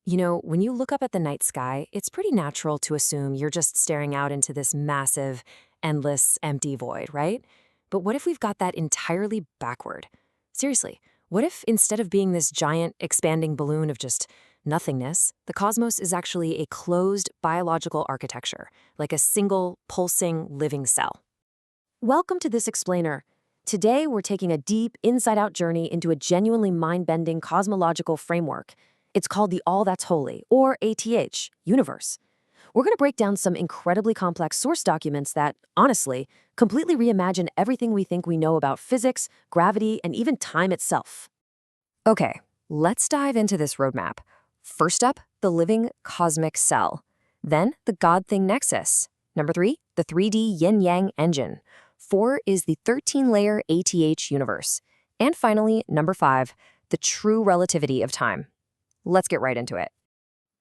When you look up at the night sky, it's pretty natural to assume you're just staring out into this massive, endless, empty void, right? But what if we've got that entirely backward? Seriously, what if instead of being this giant, expanding balloon of just nothingness, the cosmos is actually a closed biological architecture, like a single, pulsing, living cell? Welcome to this explainer. Today, we're taking a deep, inside-out journey into a genuinely mind-bending cosmological framework. It's called the All That's Holy, or ATH, universe. We're going to break down some incredibly complex source documents that, honestly, completely reimagine everything we think we know about physics, gravity, and even time itself. Okay, let's dive into this roadmap. First up, the living cosmic cell. Then, the God Thing nexus. Number 3, the 3D yin-yang engine. 4 is the 13-layer ATH universe. And finally, number 5, the true relativity of time. Let's get right into it.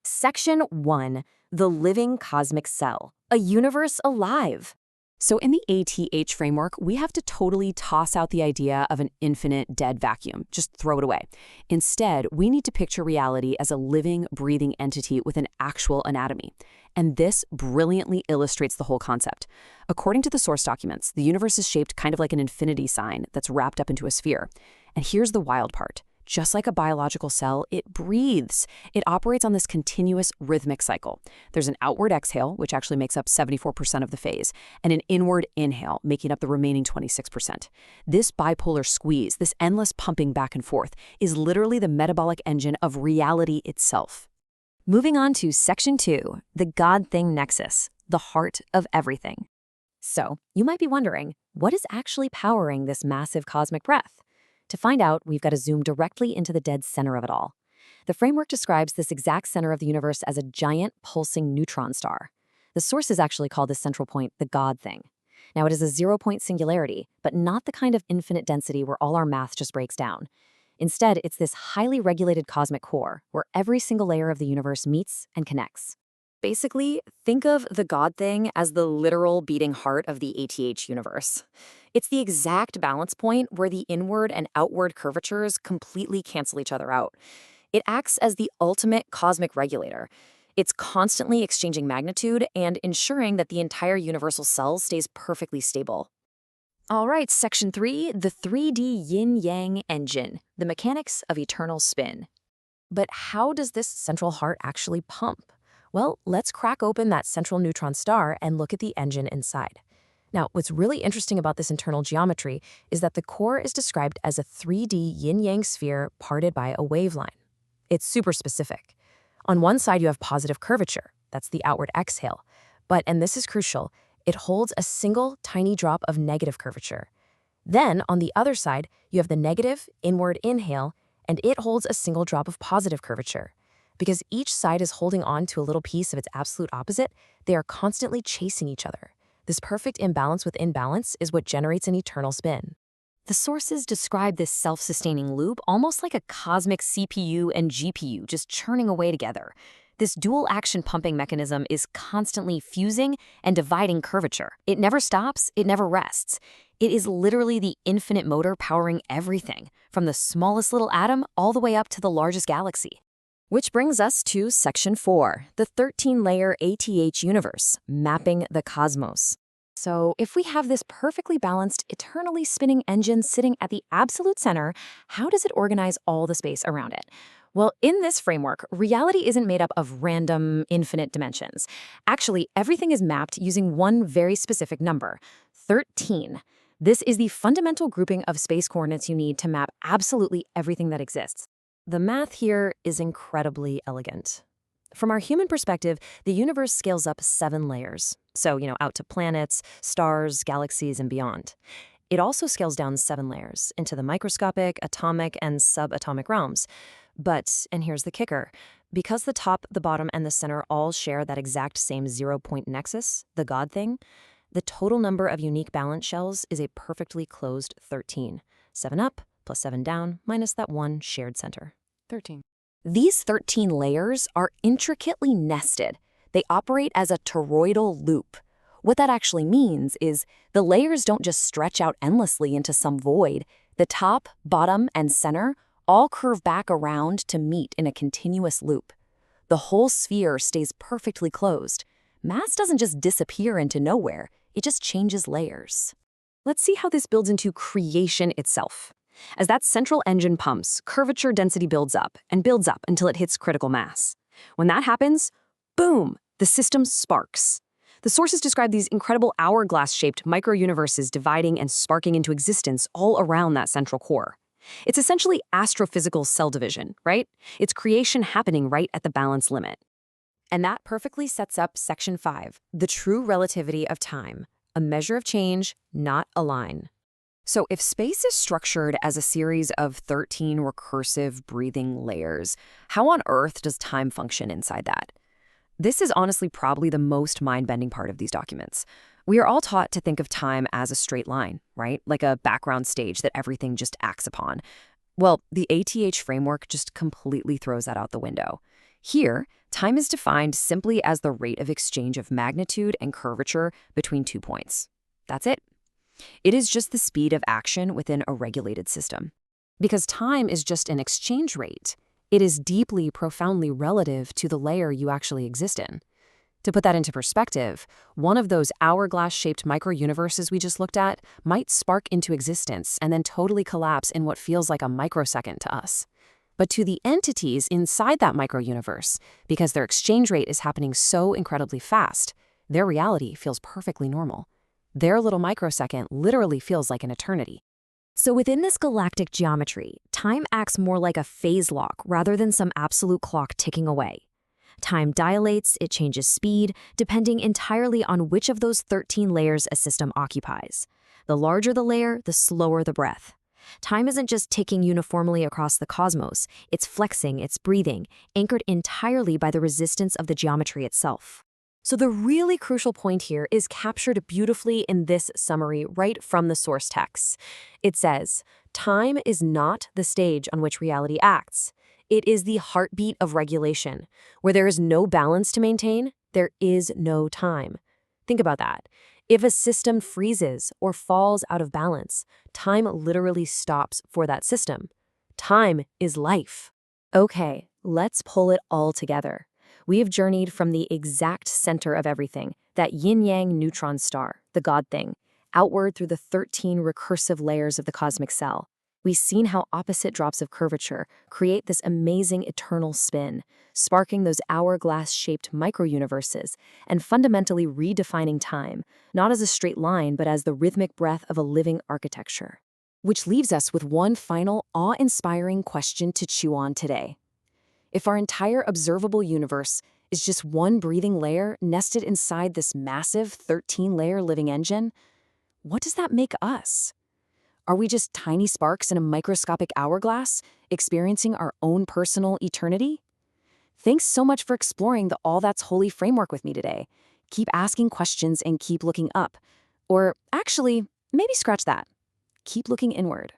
Section 1, the living cosmic cell, a universe alive. So in the ATH framework, we have to totally toss out the idea of an infinite dead vacuum. Just throw it away. Instead, we need to picture reality as a living, breathing entity with an actual anatomy. And this brilliantly illustrates the whole concept. According to the source documents, the universe is shaped kind of like an infinity sign that's wrapped up into a sphere. And here's the wild part. Just like a biological cell, it breathes. It operates on this continuous rhythmic cycle. There's an outward exhale, which actually makes up 74% of the phase, and an inward inhale, making up the remaining 26%. This bipolar squeeze, this endless pumping back and forth, is literally the metabolic engine of reality itself. Moving on to Section 2, the God Thing nexus, the heart of everything. So, you might be wondering, what is actually powering this massive cosmic breath? To find out, we've got to zoom directly into the dead center of it all. The framework describes this exact center of the universe as a giant pulsing neutron star. The sources actually call this central point the God Thing. Now, it is a zero-point singularity, but not the kind of infinite density where all our math just breaks down. Instead, it's this highly regulated cosmic core where every single layer of the universe meets and connects. Basically, think of the God Thing as the literal beating heart of the ATH universe. It's the exact balance point where the inward and outward curvatures completely cancel each other out. It acts as the ultimate cosmic regulator. It's constantly exchanging magnitude and ensuring that the entire universal cell stays perfectly stable. All right, Section 3, the 3D yin-yang engine, the mechanics of eternal spin. But how does this central heart actually pump? Well, let's crack open that central neutron star and look at the engine inside. Now, what's really interesting about this internal geometry is that the core is described as a 3D yin-yang sphere parted by a wave line. It's super specific. On one side, you have positive curvature. That's the outward exhale. But, and this is crucial, it holds a single tiny drop of negative curvature. Then, on the other side, you have the negative inward inhale, and it holds a single drop of positive curvature. Because each side is holding on to a little piece of its absolute opposite, they are constantly chasing each other. This perfect imbalance within balance is what generates an eternal spin. The sources describe this self-sustaining loop almost like a cosmic CPU and GPU just churning away together. This dual-action pumping mechanism is constantly fusing and dividing curvature. It never stops, it never rests. It is literally the infinite motor powering everything, from the smallest little atom all the way up to the largest galaxy. Which brings us to Section 4, the 13-layer ATH universe, mapping the cosmos. So if we have this perfectly balanced, eternally spinning engine sitting at the absolute center, how does it organize all the space around it? Well, in this framework, reality isn't made up of random, infinite dimensions. Actually, everything is mapped using one very specific number, 13. This is the fundamental grouping of space coordinates you need to map absolutely everything that exists. The math here is incredibly elegant. From our human perspective, the universe scales up 7 layers. So, out to planets, stars, galaxies, and beyond. It also scales down 7 layers into the microscopic, atomic, and subatomic realms. But, and here's the kicker, because the top, the bottom, and the center all share that exact same zero-point nexus, the God Thing, the total number of unique balance shells is a perfectly closed 13. 7 up, plus 7 down, minus that one shared center. 13. These 13 layers are intricately nested. They operate as a toroidal loop. What that actually means is the layers don't just stretch out endlessly into some void. The top, bottom, and center all curve back around to meet in a continuous loop. The whole sphere stays perfectly closed. Mass doesn't just disappear into nowhere, it just changes layers. Let's see how this builds into creation itself. As that central engine pumps, curvature density builds up until it hits critical mass. When that happens, boom, the system sparks. The sources describe these incredible hourglass-shaped microuniverses dividing and sparking into existence all around that central core. It's essentially astrophysical cell division, right? It's creation happening right at the balance limit. And that perfectly sets up Section 5, the true relativity of time, a measure of change, not a line. So if space is structured as a series of 13 recursive breathing layers, how on earth does time function inside that? This is honestly probably the most mind-bending part of these documents. We are all taught to think of time as a straight line, right? Like a background stage that everything just acts upon. Well, the ATH framework just completely throws that out the window. Here, time is defined simply as the rate of exchange of magnitude and curvature between 2 points. That's it. It is just the speed of action within a regulated system. Because time is just an exchange rate, it is deeply, profoundly relative to the layer you actually exist in. To put that into perspective, one of those hourglass-shaped microuniverses we just looked at might spark into existence and then totally collapse in what feels like a microsecond to us. But to the entities inside that microuniverse, because their exchange rate is happening so incredibly fast, their reality feels perfectly normal. Their little microsecond literally feels like an eternity. So within this galactic geometry, time acts more like a phase lock rather than some absolute clock ticking away. Time dilates, it changes speed, depending entirely on which of those 13 layers a system occupies. The larger the layer, the slower the breath. Time isn't just ticking uniformly across the cosmos, it's flexing, it's breathing, anchored entirely by the resistance of the geometry itself. So the really crucial point here is captured beautifully in this summary right from the source text. It says, time is not the stage on which reality acts. It is the heartbeat of regulation. Where there is no balance to maintain, there is no time. Think about that. If a system freezes or falls out of balance, time literally stops for that system. Time is life. Okay, let's pull it all together. We have journeyed from the exact center of everything, that yin-yang neutron star, the God thing, outward through the 13 recursive layers of the cosmic cell. We've seen how opposite drops of curvature create this amazing eternal spin, sparking those hourglass-shaped microuniverses and fundamentally redefining time, not as a straight line but as the rhythmic breath of a living architecture. Which leaves us with one final, awe-inspiring question to chew on today. If our entire observable universe is just one breathing layer nested inside this massive 13-layer living engine, what does that make us? Are we just tiny sparks in a microscopic hourglass, experiencing our own personal eternity? Thanks so much for exploring the All That's Holy framework with me today. Keep asking questions and keep looking up. Or actually, maybe scratch that. Keep looking inward.